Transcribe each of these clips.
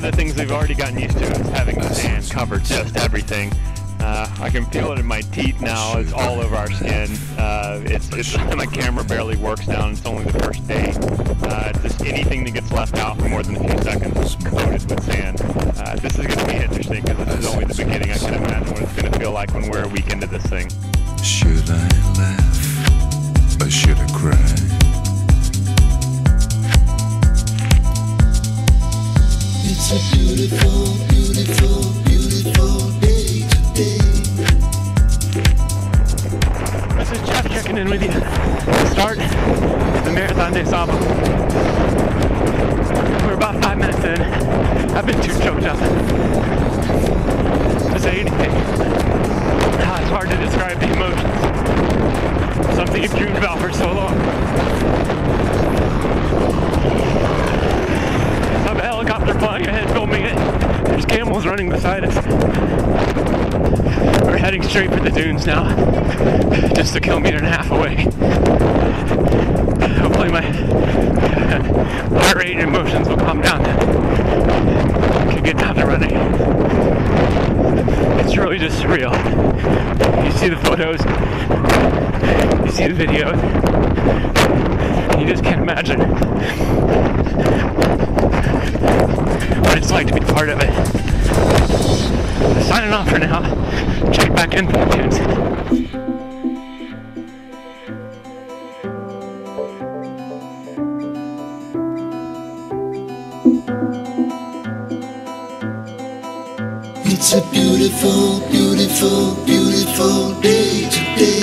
the things we've already gotten used to is having the sand cover just everything. I can feel it in my teeth now. It's all over our skin. My camera barely works now, and it's only the first day. Just anything that gets left out for more than a few seconds is coated with sand. This is going to be interesting because this is only the beginning. I can imagine what it's going to feel like when we're a week into this thing. Should I laugh or should I cry? It's a beautiful, beautiful, beautiful day today. This is Jeff checking in with you. Start the Marathon des Sables. We're about 5 minutes in. I've been too choked up to say anything. It's hard to describe the emotions. Something you've dreamed about for so long. I have a helicopter flying ahead filming it. There's camels running beside us. We're heading straight for the dunes now. Just a 1.5 kilometers away. Hopefully my heart rate and emotions will calm down. I can get down to running. It's really just surreal. You see the photos, you see the videos, you just can't imagine what it's like to be part of it. Signing off for now. Check back in for the tunes. It's a beautiful, beautiful, beautiful day today.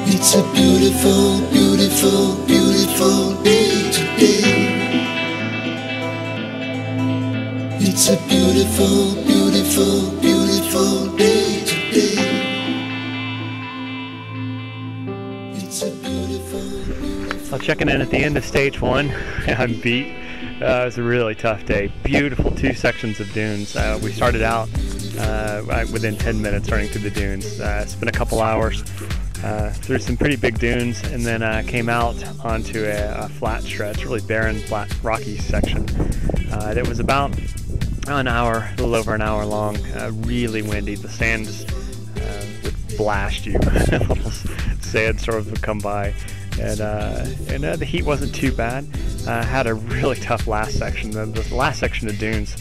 It's a beautiful, beautiful, beautiful day today. It's a beautiful, beautiful, beautiful day today. It's a beautiful, beautiful. Checking in at the end of stage 1. I'm beat. It was a really tough day. Beautiful 2 sections of dunes. We started out within 10 minutes running through the dunes. Spent a couple hours through some pretty big dunes, and then came out onto a flat stretch, really barren, flat, rocky section. It was about an hour, a little over an hour long. Really windy. The sand just would blast you. Little sandstorms would come by. And the heat wasn't too bad. Had a really tough last section. The last section of dunes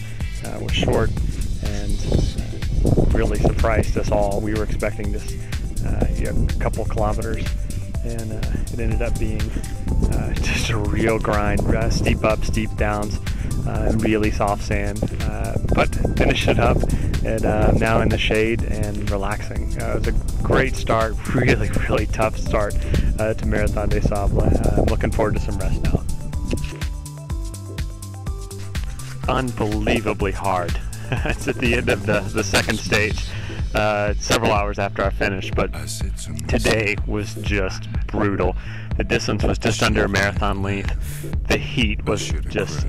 was short and really surprised us all. We were expecting just a couple kilometers, and it ended up being just a real grind. Steep up, steep downs, really soft sand, but finished it up, and now in the shade and relaxing. It was a great start, really, really tough start to Marathon des Sables. I'm looking forward to some rest now. Unbelievably hard. It's at the end of the second stage, several hours after I finished, but today was just brutal. The distance was just under a marathon length. The heat was just...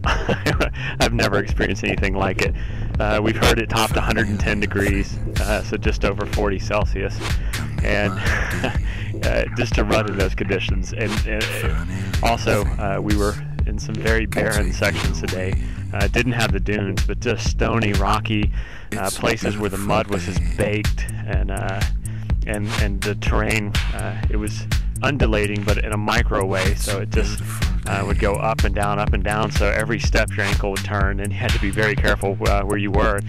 I've never experienced anything like it. We've heard it topped 110 degrees, so just over 40 Celsius. And just to run in those conditions. And also, we were in some very barren sections today. Didn't have the dunes, but just stony, rocky places where the mud was just baked, and the terrain, it was undulating, but in a micro way, so it just would go up and down, so every step your ankle would turn, and you had to be very careful where you were.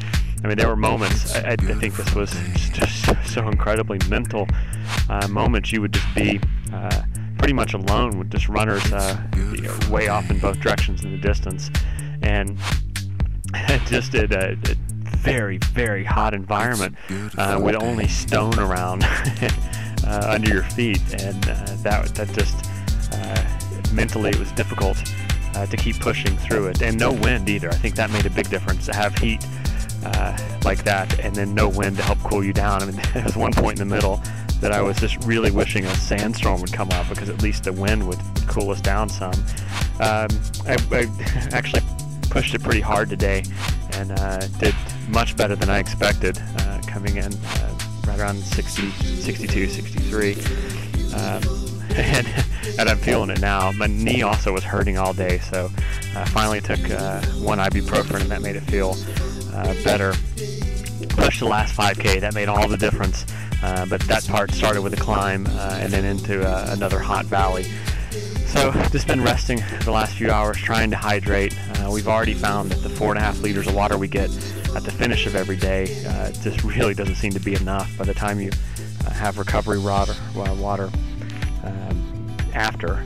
I mean, there were moments, I think this was just so incredibly mental moments. You would just be pretty much alone with just runners way off in both directions in the distance, and just in a very, very hot environment with only stone around under your feet, and that just mentally it was difficult to keep pushing through it, and no wind either. I think that made a big difference, to have heat like that and then no wind to help cool you down. I mean, there was one point in the middle that I was just really wishing a sandstorm would come up, because at least the wind would cool us down some. I actually pushed it pretty hard today, and did much better than I expected, coming in right around 60, 62, 63. and I'm feeling it now. My knee also was hurting all day, so I finally took one ibuprofen, and that made it feel better. Pushed the last 5K, that made all the difference, but that part started with a climb and then into another hot valley. So just been resting the last few hours, trying to hydrate. We've already found that the 4.5 liters of water we get at the finish of every day just really doesn't seem to be enough. By the time you have recovery water after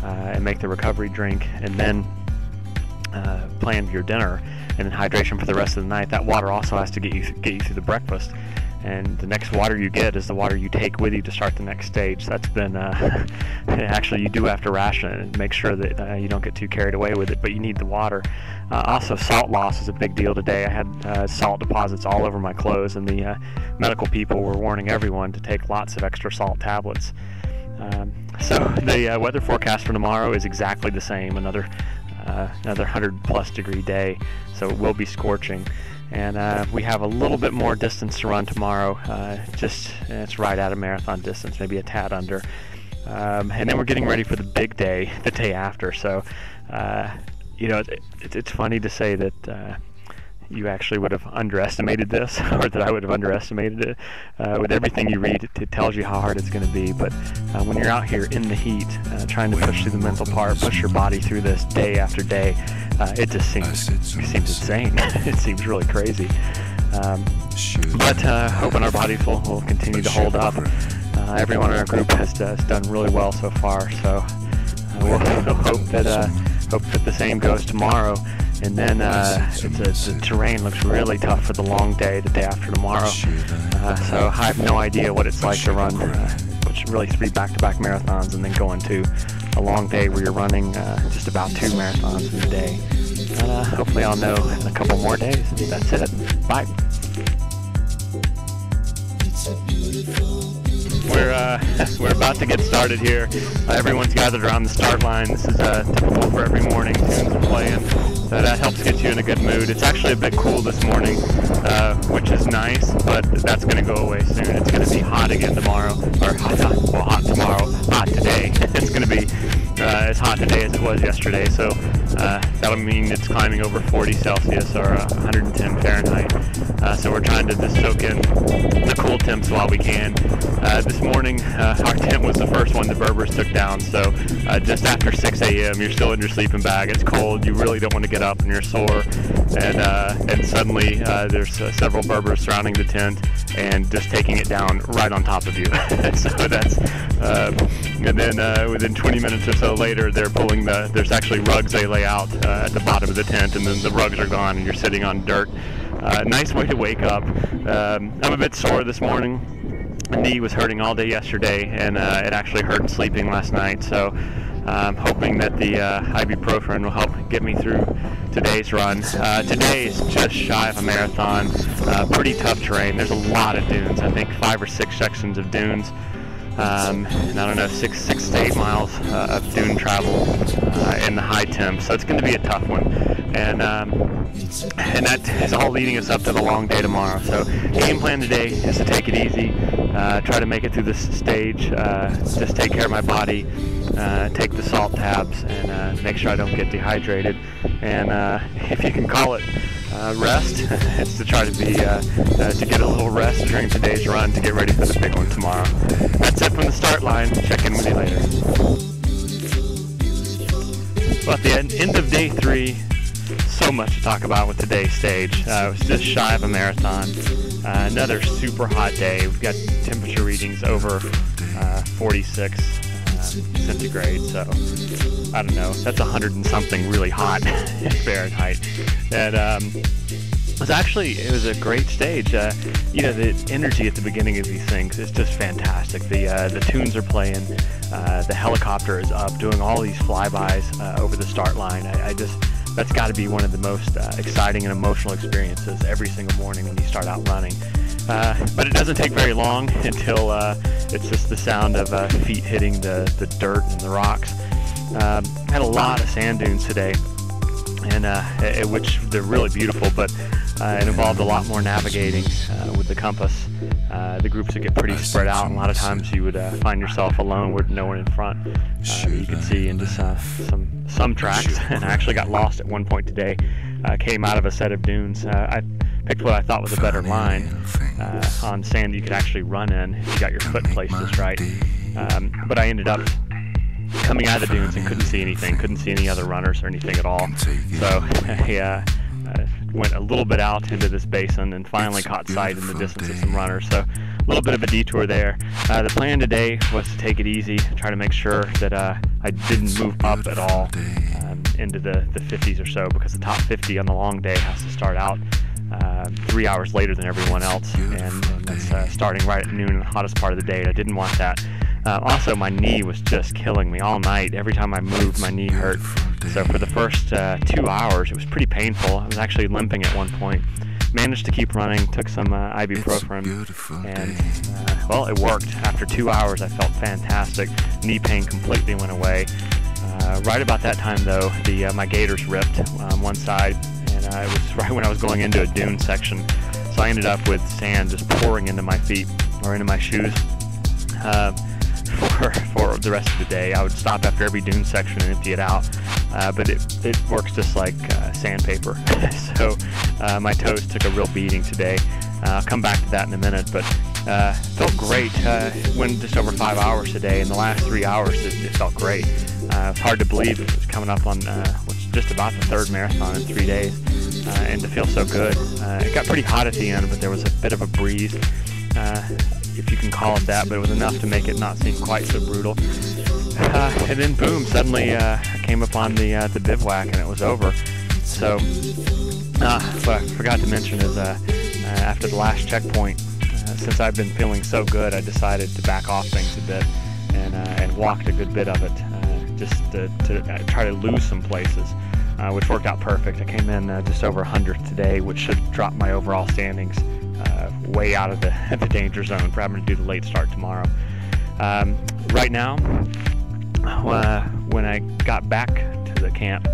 and make the recovery drink, and then plan your dinner and then hydration for the rest of the night, that water also has to get you through the breakfast. And the next water you get is the water you take with you to start the next stage. So that's been actually, you do have to ration it and make sure that you don't get too carried away with it, but you need the water. Also, salt loss is a big deal today. I had salt deposits all over my clothes, and the medical people were warning everyone to take lots of extra salt tablets. So the weather forecast for tomorrow is exactly the same, another 100+ degree day, so it will be scorching. And we have a little bit more distance to run tomorrow. It's right at a marathon distance, maybe a tad under. And then we're getting ready for the big day, the day after. So, it's funny to say that you actually would have underestimated this, or that I would have underestimated it. With everything you read, it tells you how hard it's going to be. But when you're out here in the heat, trying to push through the mental part, push your body through this day after day, it just seems insane. It seems really crazy. But hoping our bodies will continue to hold up. Everyone in our group has done really well so far. So we'll hope that the same goes tomorrow. And then the terrain looks really tough for the long day, the day after tomorrow. So I have no idea what it's like to run, which really 3 back-to-back marathons, and then go into a long day where you're running just about 2 marathons in a day. And hopefully I'll know in a couple more days. That's it. Bye. We're about to get started here. Everyone's gathered around the start line. This is typical for every morning. Tunes are playing. So that helps get you in a good mood. It's actually a bit cool this morning, which is nice, but that's going to go away soon. It's going to be hot again tomorrow, or hot tomorrow, hot today. It's going to be as hot today as it was yesterday, so that'll mean it's climbing over 40 Celsius or 110 Fahrenheit. So we're trying to just soak in the cool temps while we can. This morning, our tent was the first one the Berbers took down, so just after 6 a.m. you're still in your sleeping bag. It's cold. You really don't want to get up, and you're sore. And suddenly there's several Berbers surrounding the tent and just taking it down right on top of you. So that's and then within 20 minutes or so later, they're pulling there's actually rugs they lay out at the bottom of the tent, and then the rugs are gone, and you're sitting on dirt. Nice way to wake up. I'm a bit sore this morning. My knee was hurting all day yesterday, and it actually hurt sleeping last night. So I'm hoping that the ibuprofen will help get me through today's run. Today is just shy of a marathon. Pretty tough terrain. There's a lot of dunes. I think 5 or 6 sections of dunes. And I don't know, 6 to 8 miles of dune travel in the high temps. So it's going to be a tough one. And that is all leading us up to the long day tomorrow. So game plan today is to take it easy, try to make it through this stage, just take care of my body, take the salt tabs, and make sure I don't get dehydrated. And if you can call it rest, it's to try to be to get a little rest during today's run to get ready for the big one tomorrow. That's it from the start line. Check in with you later. Well, at the end of day 3, so much to talk about with today's stage. It was just shy of a marathon. Another super hot day. We've got temperature readings over 46 centigrade, so I don't know. That's 100 and something really hot Fahrenheit. And it was a great stage. The energy at the beginning of these things is just fantastic. The tunes are playing. The helicopter is up doing all these flybys over the start line. That's got to be one of the most exciting and emotional experiences every single morning when you start out running. But it doesn't take very long until it's just the sound of feet hitting the dirt and the rocks. Had a lot of sand dunes today, and which they're really beautiful, but It involved a lot more navigating with the compass. The groups would get pretty spread out, and a lot of times you would find yourself alone with no one in front. You could see into some tracks, and I actually got lost at one point today. Came out of a set of dunes. I picked what I thought was a better line on sand that you could actually run in if you got your foot placed just right. But I ended up coming out of the dunes and couldn't see anything, couldn't see any other runners or anything at all. So I went a little bit out into this basin and finally caught sight in the distance of some runners. So a little bit of a detour there. The plan today was to take it easy, try to make sure that I didn't move up at all into the 50s or so, because the top 50 on the long day has to start out 3 hours later than everyone else, and that's starting right at noon, the hottest part of the day, and I didn't want that. Also, my knee was just killing me all night. Every time I moved, my knee hurt. So for the first 2 hours, it was pretty painful. I was actually limping at one point. Managed to keep running, took some ibuprofen, and well, it worked. After 2 hours, I felt fantastic. Knee pain completely went away. Right about that time, though, my gaiters ripped on one side, and it was right when I was going into a dune section. So I ended up with sand just pouring into my feet or into my shoes. For the rest of the day, I would stop after every dune section and empty it out, but it works just like sandpaper. So my toes took a real beating today. I'll come back to that in a minute, but felt great. Went just over 5 hours today, and the last 3 hours it felt great. It's hard to believe it was coming up on what's just about the third marathon in 3 days, and to feel so good. It got pretty hot at the end, but there was a bit of a breeze, if you can call it that, but it was enough to make it not seem quite so brutal. And then boom, suddenly I came upon the bivouac, and it was over. So what I forgot to mention is after the last checkpoint, since I've been feeling so good, I decided to back off things a bit and walked a good bit of it, just to try to lose some places, which worked out perfect. I came in just over 100 today, which should drop my overall standings way out of the danger zone for having to do the late start tomorrow. Right now, when I got back to the camp,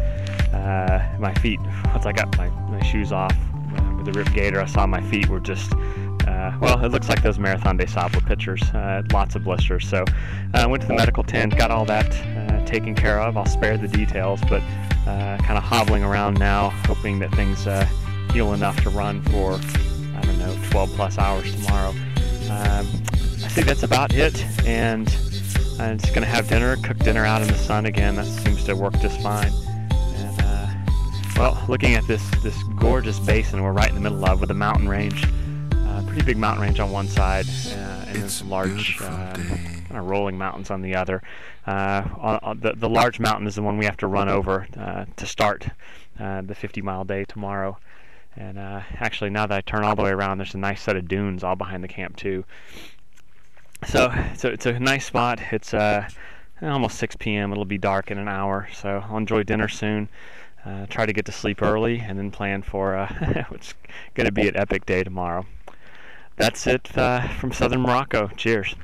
my feet, once I got my shoes off with the ripped gaiter, I saw my feet were just, well, it looks like those Marathon des Sables pictures, lots of blisters. So I went to the medical tent, got all that taken care of. I'll spare the details, but kind of hobbling around now, hoping that things heal enough to run for, I don't know, 12 plus hours tomorrow. I think that's about it, and I'm just going to have dinner, cook dinner out in the sun again. That seems to work just fine. And well, looking at this gorgeous basin we're right in the middle of, with a mountain range, pretty big mountain range on one side, and then some large kind of rolling mountains on the other. The large mountain is the one we have to run over to start the 50-mile day tomorrow. And actually, now that I turn all the way around, there's a nice set of dunes all behind the camp too. So it's a nice spot. It's almost 6 p.m. It'll be dark in an hour, so I'll enjoy dinner soon. Try to get to sleep early, and then plan for what's going to be an epic day tomorrow. That's it from southern Morocco. Cheers.